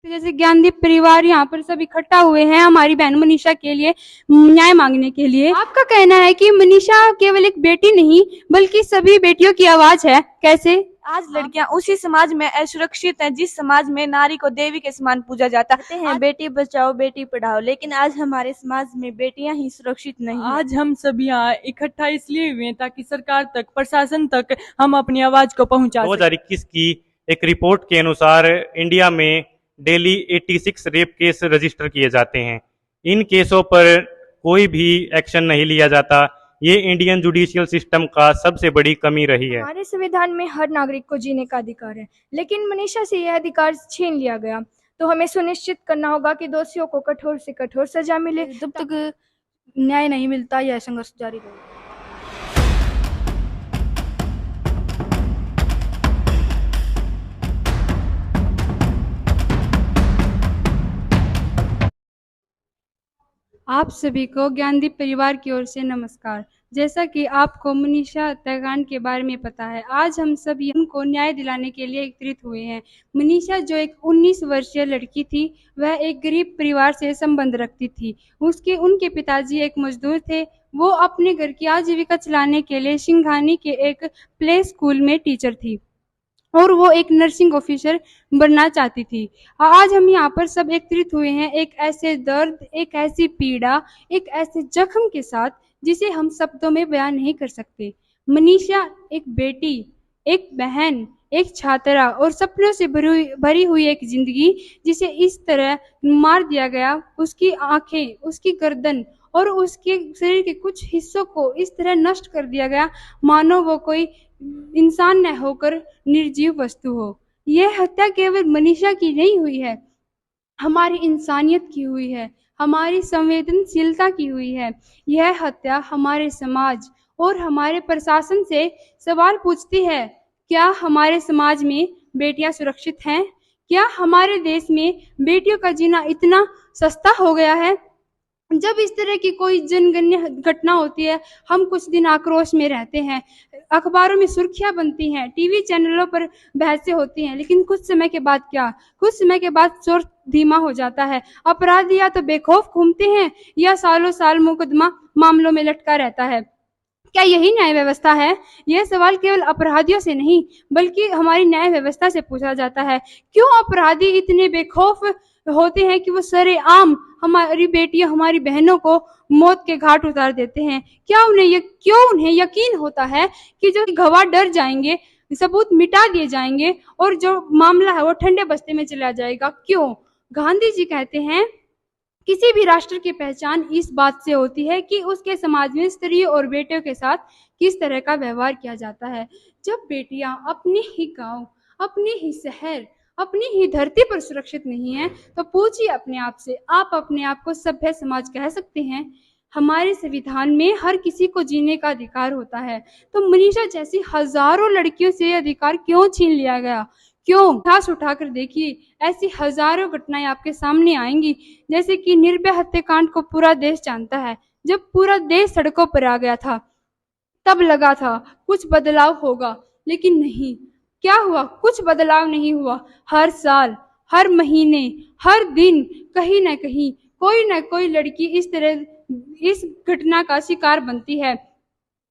जैसे ज्ञानदीप परिवार यहाँ पर सब इकट्ठा हुए हैं हमारी बहन मनीषा के लिए न्याय मांगने के लिए। आपका कहना है कि मनीषा केवल एक बेटी नहीं बल्कि सभी बेटियों की आवाज है, कैसे? आज लड़कियां उसी समाज में असुरक्षित हैं जिस समाज में नारी को देवी के समान पूजा जाता है। बेटी बचाओ बेटी पढ़ाओ, लेकिन आज हमारे समाज में बेटियां ही सुरक्षित नहीं हैं। आज हम सब यहाँ इकट्ठा इसलिए हुए हैं ताकि सरकार तक, प्रशासन तक हम अपनी आवाज को पहुंचा सकें। 2021 की एक रिपोर्ट के अनुसार इंडिया में डेली 86 रेप केस रजिस्टर किए जाते हैं। इन केसों पर कोई भी एक्शन नहीं लिया जाता। ये इंडियन जुडिशियल सिस्टम का सबसे बड़ी कमी रही है। हमारे संविधान में हर नागरिक को जीने का अधिकार है, लेकिन मनीषा से यह अधिकार छीन लिया गया। तो हमें सुनिश्चित करना होगा कि दोषियों को कठोर से कठोर सजा मिले। जब तक न्याय नहीं मिलता यह संघर्ष जारी रहेगा। आप सभी को ज्ञानदीप परिवार की ओर से नमस्कार। जैसा कि आपको मनीषा हत्याकांड के बारे में पता है, आज हम सब उनको न्याय दिलाने के लिए एकत्रित हुए हैं। मनीषा जो एक 19 वर्षीय लड़की थी, वह एक गरीब परिवार से संबंध रखती थी। उनके पिताजी एक मजदूर थे। वो अपने घर की आजीविका चलाने के लिए सिंघानी के एक प्ले स्कूल में टीचर थी और वो एक नर्सिंग ऑफिसर बनना चाहती थी। आज हम यहाँ पर सब एकत्रित हुए हैं एक ऐसे दर्द, एक ऐसी पीड़ा, एक ऐसे जख्म के साथ जिसे हम शब्दों में बयान नहीं कर सकते। मनीषा एक बेटी, एक बहन, एक छात्रा और सपनों से भरी हुई एक जिंदगी जिसे इस तरह मार दिया गया। उसकी आंखें, उसकी गर्दन और उसके शरीर के कुछ हिस्सों को इस तरह नष्ट कर दिया गया मानो वो कोई इंसान न होकर निर्जीव वस्तु हो। यह हत्या केवल मनीषा की नहीं हुई है, हमारी इंसानियत की हुई है, हमारी संवेदनशीलता की हुई है। यह हत्या हमारे समाज और हमारे प्रशासन से सवाल पूछती है, क्या हमारे समाज में बेटियां सुरक्षित हैं? क्या हमारे देश में बेटियों का जीना इतना सस्ता हो गया है? जब इस तरह की कोई जनगणना घटना होती है, हम कुछ दिन आक्रोश में रहते हैं, अखबारों में सुर्खियां बनती हैं, टीवी चैनलों पर बहसें होती हैं, लेकिन कुछ समय के बाद क्या? कुछ समय के बाद शोर धीमा हो जाता है। अपराधी या तो बेखौफ घूमते हैं या सालों साल मुकदमा मामलों में लटका रहता है। क्या यही न्याय व्यवस्था है? यह सवाल केवल अपराधियों से नहीं बल्कि हमारी न्याय व्यवस्था से पूछा जाता है। क्यों अपराधी इतने बेखौफ होते हैं कि वो सरेआम हमारी बेटियों, हमारी बहनों को मौत के घाट उतार देते हैं? क्यों उन्हें यकीन होता है कि जो गवाह डर जाएंगे, सबूत मिटा दिए जाएंगे और जो मामला है वो ठंडे बस्ते में चला जाएगा? क्यों? गांधी जी कहते हैं, किसी भी राष्ट्र की पहचान इस बात से होती है कि उसके समाज में स्त्रियों और बेटियों के साथ किस तरह का व्यवहार किया जाता है। जब बेटियां अपने ही गांव, अपने ही शहर, अपनी ही धरती पर सुरक्षित नहीं है, तो पूछिए अपने आप से, आप अपने आप को सभ्य समाज कह सकते हैं? हमारे संविधान में हर किसी को जीने का अधिकार होता है, तो मनीषा जैसी हजारों लड़कियों से अधिकार क्यों छीन लिया गया? क्यों? इतिहास उठाकर देखिए, ऐसी हजारों घटनाएं आपके सामने आएंगी। जैसे कि निर्भया हत्याकांड को पूरा देश जानता है। जब पूरा देश सड़कों पर आ गया था, तब लगा था कुछ बदलाव होगा, लेकिन नहीं। क्या हुआ? कुछ बदलाव नहीं हुआ। हर साल, हर महीने, हर दिन कहीं न कहीं कोई न कोई लड़की इस घटना का शिकार बनती है।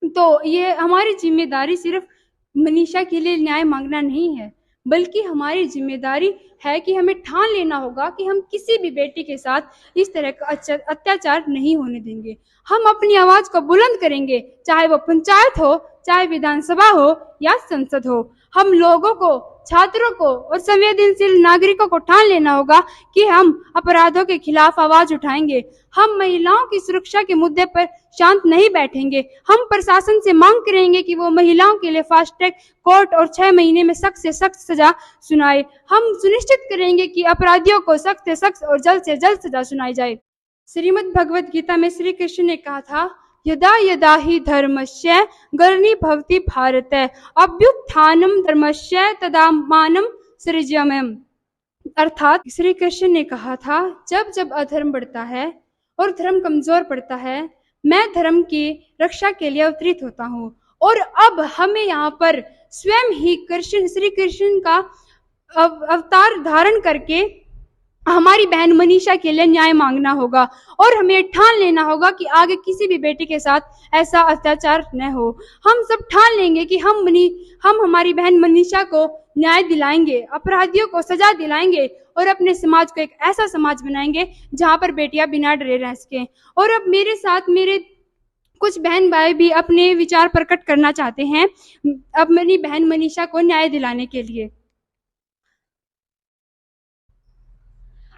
तो ये हमारी जिम्मेदारी सिर्फ मनीषा के लिए न्याय मांगना नहीं है, बल्कि हमारी जिम्मेदारी है कि हमें ठान लेना होगा कि हम किसी भी बेटी के साथ इस तरह का अत्याचार नहीं होने देंगे। हम अपनी आवाज को बुलंद करेंगे, चाहे वो पंचायत हो, चाहे विधानसभा हो या संसद हो। हम लोगों को, छात्रों को और संवेदनशील नागरिकों को ठान लेना होगा कि हम अपराधों के खिलाफ आवाज उठाएंगे। हम महिलाओं की सुरक्षा के मुद्दे पर शांत नहीं बैठेंगे। हम प्रशासन से मांग करेंगे कि वो महिलाओं के लिए फास्ट ट्रैक कोर्ट और 6 महीने में सख्त से सख्त सजा सुनाए। हम सुनिश्चित करेंगे कि अपराधियों को सख्त से सख्त और जल्द से जल्द सजा सुनाई जाए। श्रीमद् भगवत गीता में श्री कृष्ण ने कहा था, यदा यदा हि धर्मस्य ग्लानिर्भवति भारत अभ्युत्थानं धर्मस्य तदात्मानं सृजाम्यहम्। अर्थात श्री कृष्ण ने कहा था, जब जब अधर्म बढ़ता है और धर्म कमजोर पड़ता है, मैं धर्म की रक्षा के लिए अवतरित होता हूँ। और अब हमें यहाँ पर स्वयं ही श्री कृष्ण का अवतार धारण करके हमारी बहन मनीषा के लिए न्याय मांगना होगा और हमें ठान लेना होगा कि आगे किसी भी बेटी के साथ ऐसा अत्याचार न हो। हम सब ठान लेंगे कि हम हमारी बहन मनीषा को न्याय दिलाएंगे, अपराधियों को सजा दिलाएंगे और अपने समाज को एक ऐसा समाज बनाएंगे जहां पर बेटियां बिना डरे रह सकें। और अब मेरे साथ मेरे कुछ बहन भाई भी अपने विचार प्रकट करना चाहते हैं अब मेरी बहन मनीषा को न्याय दिलाने के लिए।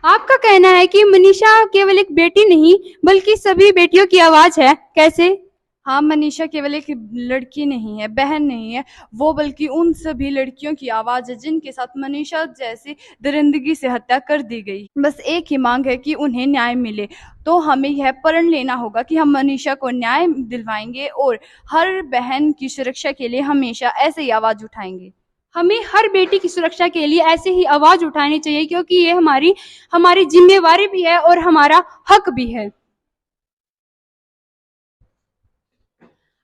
आपका कहना है कि मनीषा केवल एक बेटी नहीं बल्कि सभी बेटियों की आवाज है, कैसे? हाँ, मनीषा केवल एक लड़की नहीं है, बहन नहीं है, वो बल्कि उन सभी लड़कियों की आवाज़ है जिनके साथ मनीषा जैसी दरिंदगी से हत्या कर दी गई। बस एक ही मांग है कि उन्हें न्याय मिले। तो हमें यह प्रण लेना होगा कि हम मनीषा को न्याय दिलवाएंगे और हर बहन की सुरक्षा के लिए हमेशा ऐसे ही आवाज़ उठाएंगे। हमें हर बेटी की सुरक्षा के लिए ऐसे ही आवाज उठानी चाहिए क्योंकि ये हमारी जिम्मेवारी भी है और हमारा हक भी है।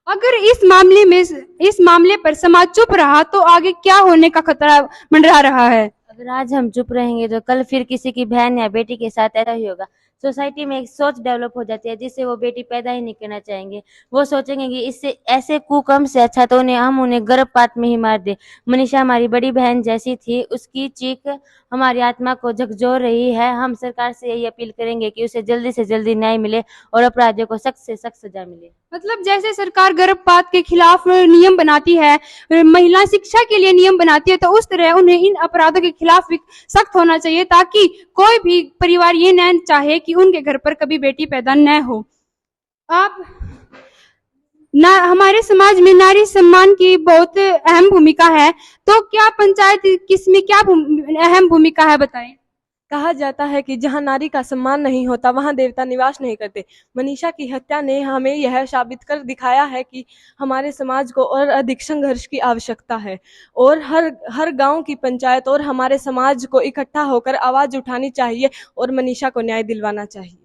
अगर इस मामले पर समाज चुप रहा तो आगे क्या होने का खतरा मंडरा रहा है? अगर आज हम चुप रहेंगे तो कल फिर किसी की बहन या बेटी के साथ ऐसा ही होगा। सोसाइटी में एक सोच डेवलप हो जाती है जिससे वो बेटी पैदा ही नहीं करना चाहेंगे। वो सोचेंगे कि इससे ऐसे कुकर्म से अच्छा तो हम उन्हें गर्भपात में ही मार दे। मनीषा हमारी बड़ी बहन जैसी थी, उसकी चीख हमारी आत्मा को झकझोर रही है। हम सरकार से यही अपील करेंगे कि उसे जल्दी से जल्दी न्याय मिले और अपराधियों को सख्त से सख्त सजा मिले। मतलब जैसे सरकार गर्भपात के खिलाफ नियम बनाती है, महिला शिक्षा के लिए नियम बनाती है, तो उस तरह उन्हें इन अपराधों के खिलाफ भी सख्त होना चाहिए ताकि कोई भी परिवार ये न चाहे कि उनके घर पर कभी बेटी पैदा न हो। हमारे समाज में नारी सम्मान की बहुत अहम भूमिका है, तो क्या पंचायत किसमें क्या अहम भूमिका है, बताएं। कहा जाता है कि जहां नारी का सम्मान नहीं होता वहां देवता निवास नहीं करते। मनीषा की हत्या ने हमें यह साबित कर दिखाया है कि हमारे समाज को और अधिक संघर्ष की आवश्यकता है और हर गांव की पंचायत और हमारे समाज को इकट्ठा होकर आवाज उठानी चाहिए और मनीषा को न्याय दिलवाना चाहिए।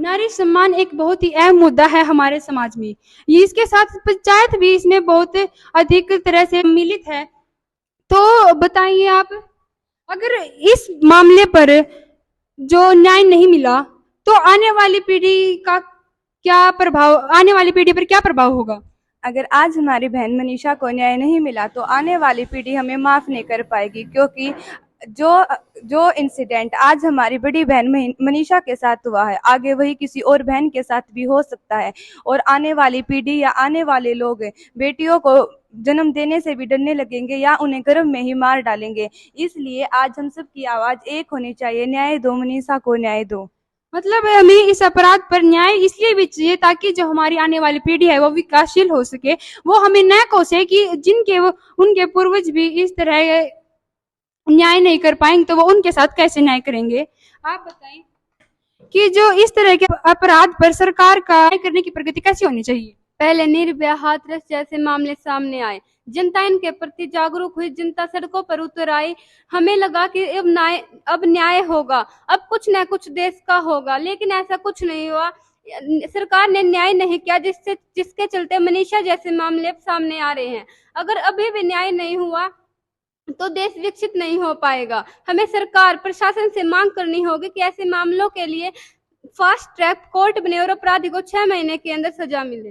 नारी सम्मान एक बहुत ही अहम मुद्दा है हमारे समाज में। इसके साथ पंचायत भी इसमें बहुत अधिक तरह से मिलित है। तो बताइए आप, अगर इस मामले पर जो न्याय नहीं मिला तो आने वाली पीढ़ी पर क्या प्रभाव होगा? अगर आज हमारी बहन मनीषा को न्याय नहीं मिला तो आने वाली पीढ़ी हमें माफ नहीं कर पाएगी, क्योंकि जो इंसिडेंट आज हमारी बड़ी बहन मनीषा के साथ हुआ है आगे वही किसी और बहन के साथ भी हो सकता है और आने वाली पीढ़ी या आने वाले लोग बेटियों को जन्म देने से भी डरने लगेंगे या उन्हें गर्भ में ही मार डालेंगे। इसलिए आज हम सब की आवाज एक होनी चाहिए, न्याय दो मनीषा को, न्याय दो। मतलब हमें इस अपराध पर न्याय इसलिए भी चाहिए ताकि जो हमारी आने वाली पीढ़ी है वो विकासशील हो सके, वो हमें न कोसे कि उनके पूर्वज भी इस तरह न्याय नहीं कर पाएंगे तो वो उनके साथ कैसे न्याय करेंगे। आप बताएं कि जो इस तरह के अपराध पर सरकार का न्याय करने की प्रगति कैसी होनी चाहिए? पहले निर्भया, हाथरस जैसे मामले सामने आए, जनता इनके प्रति जागरूक हुई, जनता सड़कों पर उतर आई। हमें लगा कि अब न्याय होगा, अब कुछ न कुछ देश का होगा, लेकिन ऐसा कुछ नहीं हुआ। सरकार ने न्याय नहीं किया जिसके चलते मनीषा जैसे मामले सामने आ रहे हैं। अगर अभी भी न्याय नहीं हुआ तो देश विकसित नहीं हो पाएगा। हमें सरकार प्रशासन से मांग करनी होगी कि ऐसे मामलों के लिए फास्ट ट्रैक कोर्ट बने और अपराधी को 6 महीने के अंदर सजा मिले।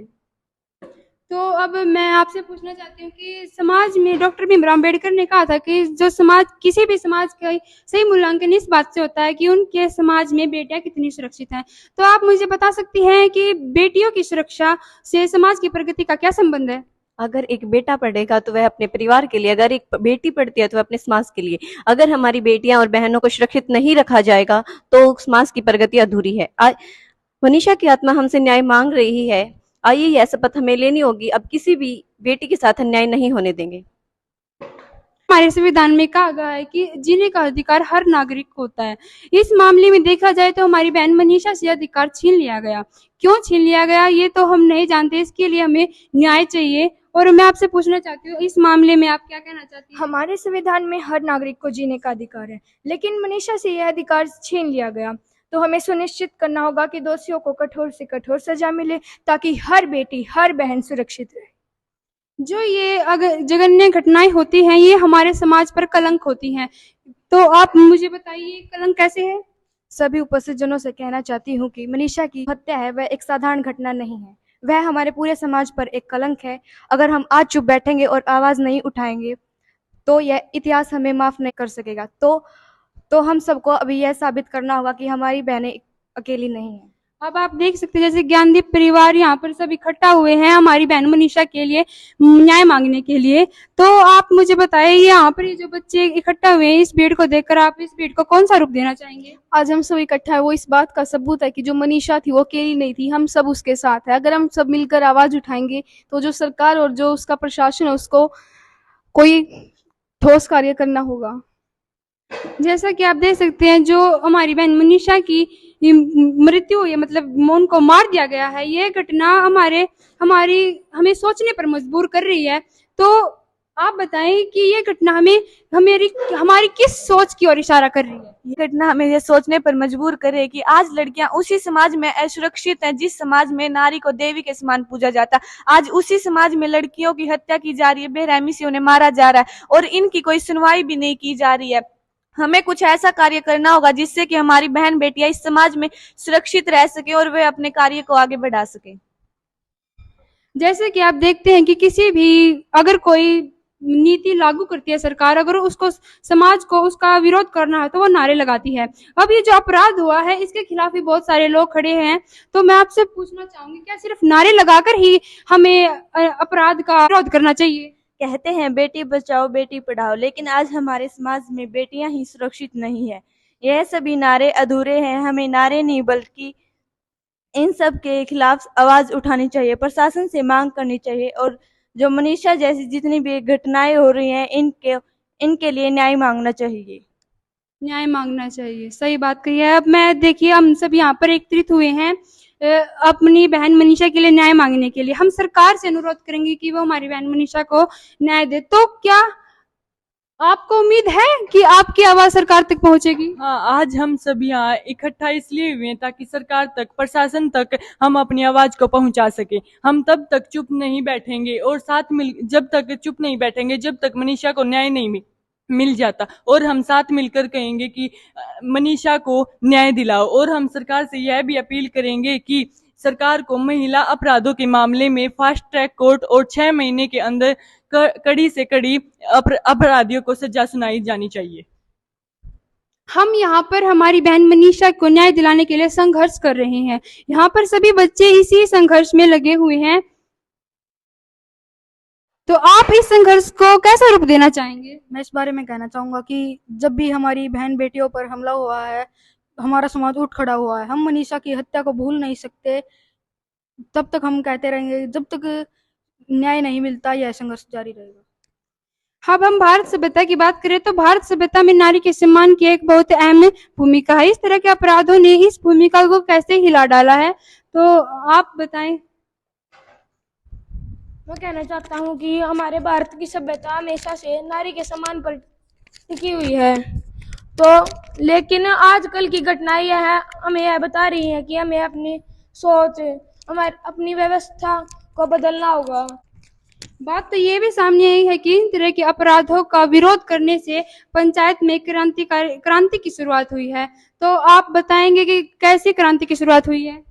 तो अब मैं आपसे पूछना चाहती हूँ कि समाज में डॉक्टर भीमराव अम्बेडकर ने कहा था कि जो समाज किसी भी समाज का सही मूल्यांकन इस बात से होता है कि उनके समाज में बेटियां कितनी सुरक्षित हैं। तो आप मुझे बता सकती हैं कि बेटियों की सुरक्षा से समाज की प्रगति का क्या संबंध है? अगर एक बेटा पढ़ेगा तो वह अपने परिवार के लिए, अगर एक बेटी पढ़ती है तो वह अपने समाज के लिए। अगर हमारी बेटियां और बहनों को सुरक्षित नहीं रखा जाएगा तो समाज की प्रगति अधूरी है। मनीषा की आत्मा हमसे न्याय मांग रही है। आइए यह शपथ हमें लेनी होगी, अब किसी भी बेटी के साथ अन्याय नहीं होने देंगे। हमारे संविधान में कहा गया है कि जीने का अधिकार हर नागरिक को होता है। इस मामले में देखा जाए तो हमारी बहन मनीषा से अधिकार छीन लिया गया। क्यों छीन लिया गया ये तो हम नहीं जानते, इसके लिए हमें न्याय चाहिए। और मैं आपसे पूछना चाहती हूँ, इस मामले में आप क्या कहना चाहती हैं? हमारे संविधान में हर नागरिक को जीने का अधिकार है, लेकिन मनीषा से यह अधिकार छीन लिया गया। तो हमें सुनिश्चित करना होगा कि दोषियों को कठोर से कठोर सजा मिले ताकि हर बेटी, हर बहन सुरक्षित रहे। जो ये अगर जघन्य घटनाएं होती हैं ये हमारे समाज पर कलंक होती हैं। तो आप मुझे बताइए कलंक कैसे है? सभी उपस्थित जनों से कहना चाहती हूँ कि मनीषा की हत्या है वह एक साधारण घटना नहीं है, वह हमारे पूरे समाज पर एक कलंक है। अगर हम आज चुप बैठेंगे और आवाज नहीं उठाएंगे तो यह इतिहास हमें माफ नहीं कर सकेगा। तो हम सबको अभी यह साबित करना होगा कि हमारी बहनें अकेली नहीं है। अब आप देख सकते हैं जैसे ज्ञानदीप परिवार यहाँ पर सब इकट्ठा हुए हैं हमारी बहन मनीषा के लिए न्याय मांगने के लिए। तो आप मुझे बताइए यहाँ पर ये जो बच्चे इकट्ठा हुए हैं इस भीड़ को देखकर आप इस भीड़ को कौन सा रूप देना चाहेंगे? आज हम सब इकट्ठा है वो इस बात का सबूत है कि जो मनीषा थी वो अकेली नहीं थी, हम सब उसके साथ है। अगर हम सब मिलकर आवाज उठाएंगे तो जो सरकार और जो उसका प्रशासन है उसको कोई ठोस कार्य करना होगा। जैसा कि आप देख सकते हैं जो हमारी बहन मनीषा की मृत्यु हुई है, मतलब उनको मार दिया गया है, ये घटना हमें सोचने पर मजबूर कर रही है। तो आप बताएं कि ये घटना हमारी किस सोच की ओर इशारा कर रही है? ये घटना हमें ये सोचने पर मजबूर करे कि आज लड़कियां उसी समाज में असुरक्षित हैं जिस समाज में नारी को देवी के समान पूजा जाता। आज उसी समाज में लड़कियों की हत्या की जा रही है, बेरहमी से उन्हें मारा जा रहा है और इनकी कोई सुनवाई भी नहीं की जा रही है। हमें कुछ ऐसा कार्य करना होगा जिससे कि हमारी बहन बेटियां इस समाज में सुरक्षित रह सके और वे अपने कार्य को आगे बढ़ा सके। जैसे कि आप देखते हैं कि किसी भी अगर कोई नीति लागू करती है सरकार, अगर उसको समाज को उसका विरोध करना है तो वो नारे लगाती है। अब ये जो अपराध हुआ है इसके खिलाफ भी बहुत सारे लोग खड़े हैं। तो मैं आपसे पूछना चाहूंगी क्या सिर्फ नारे लगाकर ही हमें अपराध का विरोध करना चाहिए? कहते हैं बेटी बचाओ बेटी पढ़ाओ, लेकिन आज हमारे समाज में बेटियां ही सुरक्षित नहीं है। यह सभी नारे अधूरे हैं। हमें नारे नहीं बल्कि इन सब के खिलाफ आवाज उठानी चाहिए, प्रशासन से मांग करनी चाहिए और जो मनीषा जैसी जितनी भी घटनाएं हो रही हैं इनके लिए न्याय मांगना चाहिए। न्याय मांगना चाहिए, सही बात कही है। अब मैं देखिए हम सब यहाँ पर एकत्रित हुए हैं अपनी बहन मनीषा के लिए न्याय मांगने के लिए। हम सरकार से अनुरोध करेंगे कि वो हमारी बहन मनीषा को न्याय दे। तो क्या आपको उम्मीद है कि आपकी आवाज सरकार तक पहुंचेगी? हाँ, आज हम सब यहाँ इकट्ठा इसलिए हुए हैं ताकि सरकार तक, प्रशासन तक हम अपनी आवाज को पहुंचा सके। हम तब तक चुप नहीं बैठेंगे और जब तक चुप नहीं बैठेंगे जब तक मनीषा को न्याय नहीं मिल जाता। और हम साथ मिलकर कहेंगे कि मनीषा को न्याय दिलाओ। और हम सरकार से यह भी अपील करेंगे कि सरकार को महिला अपराधों के मामले में फास्ट ट्रैक कोर्ट और 6 महीने के अंदर कड़ी से कड़ी अपराधियों को सजा सुनाई जानी चाहिए। हम यहाँ पर हमारी बहन मनीषा को न्याय दिलाने के लिए संघर्ष कर रहे हैं। यहाँ पर सभी बच्चे इसी संघर्ष में लगे हुए हैं। तो आप इस संघर्ष को कैसा रूप देना चाहेंगे? मैं इस बारे में कहना चाहूंगा कि जब भी हमारी बहन बेटियों पर हमला हुआ है हमारा समाज उठ खड़ा हुआ है। हम मनीषा की हत्या को भूल नहीं सकते। तब तक हम कहते रहेंगे जब तक न्याय नहीं मिलता यह संघर्ष जारी रहेगा। अब हम भारत सभ्यता की बात करें तो भारत सभ्यता में नारी के सम्मान की एक बहुत अहम भूमिका है। इस तरह के अपराधों ने इस भूमिका को कैसे हिला डाला है, तो आप बताएं। मैं कहना चाहता हूँ कि हमारे भारत की सभ्यता हमेशा से नारी के सम्मान पर टिकी हुई है। तो लेकिन आजकल की घटनाएं हमें यह बता रही है कि हमें अपनी सोच, अपनी व्यवस्था को बदलना होगा। बात तो ये भी सामने आई है कि इन तरह के अपराधों का विरोध करने से पंचायत में क्रांति की शुरुआत हुई है। तो आप बताएंगे कि कैसी क्रांति की शुरुआत हुई है?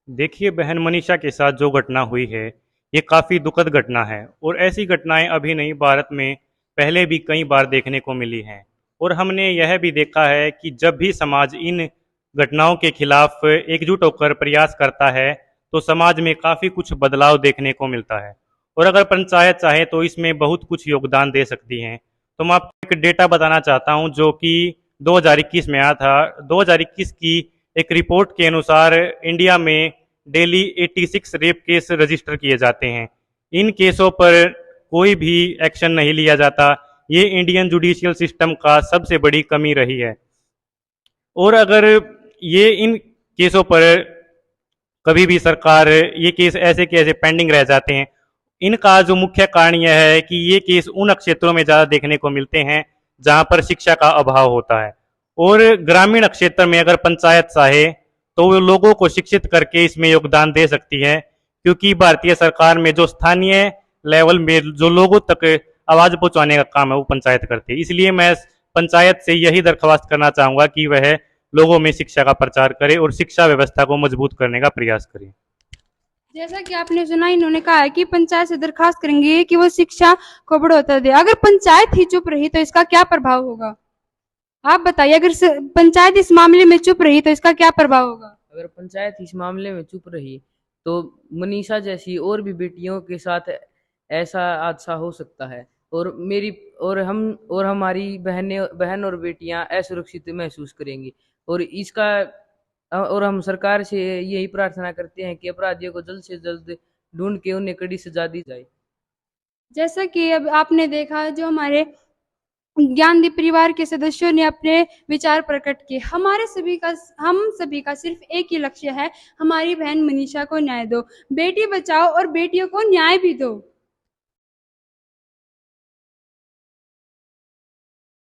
देखिए, बहन मनीषा के साथ जो घटना हुई है ये काफ़ी दुखद घटना है और ऐसी घटनाएं अभी नहीं, भारत में पहले भी कई बार देखने को मिली हैं। और हमने यह भी देखा है कि जब भी समाज इन घटनाओं के खिलाफ एकजुट होकर प्रयास करता है तो समाज में काफ़ी कुछ बदलाव देखने को मिलता है। और अगर पंचायत चाहे तो इसमें बहुत कुछ योगदान दे सकती हैं। तो मैं आपको एक डेटा बताना चाहता हूं जो कि 2021 में आया था। 2021 की एक रिपोर्ट के अनुसार इंडिया में डेली 86 रेप केस रजिस्टर किए जाते हैं। इन केसों पर कोई भी एक्शन नहीं लिया जाता। ये इंडियन जुडिशियल सिस्टम का सबसे बड़ी कमी रही है। और अगर ये इन केसों पर कभी भी सरकार ये केस ऐसे के ऐसे पेंडिंग रह जाते हैं, इनका जो मुख्य कारण यह है कि ये केस उन क्षेत्रों में ज़्यादा देखने को मिलते हैं जहां पर शिक्षा का अभाव होता है। और ग्रामीण क्षेत्र में अगर पंचायत चाहे तो वो लोगों को शिक्षित करके इसमें योगदान दे सकती है, क्योंकि भारतीय सरकार में जो स्थानीय लेवल में जो लोगों तक आवाज़ पहुंचाने का काम है वो पंचायत करती है। इसलिए मैं पंचायत से यही दरख्वास्त करना चाहूँगा कि वह लोगों में शिक्षा का प्रचार करे और शिक्षा व्यवस्था को मजबूत करने का प्रयास करे। जैसा कि आपने सुना, इन्होंने कहा है कि पंचायत से दरखास्त करेंगे कि वो शिक्षा को बढ़ोतरी दे। अगर पंचायत ही चुप रही तो इसका क्या प्रभाव होगा? आप बताइए, अगर पंचायत इस मामले में चुप रही तो इसका क्या प्रभाव होगा? अगर पंचायत इस मामले में चुप रही तो मनीषा जैसी और भी बेटियों के साथ ऐसा हादसा हो सकता है और हमारी बहन और बेटियां असुरक्षित महसूस करेंगी। और हम सरकार से यही प्रार्थना करते हैं कि अपराधियों को जल्द से जल्द ढूंढ के उन्हें कड़ी सजा दी जाए। जैसा कि अब आपने देखा, जो हमारे ज्ञानदीप परिवार के सदस्यों ने अपने विचार प्रकट किए। हम सभी का सिर्फ एक ही लक्ष्य है, हमारी बहन मनीषा को न्याय दो। बेटी बचाओ और बेटियों को न्याय भी दो।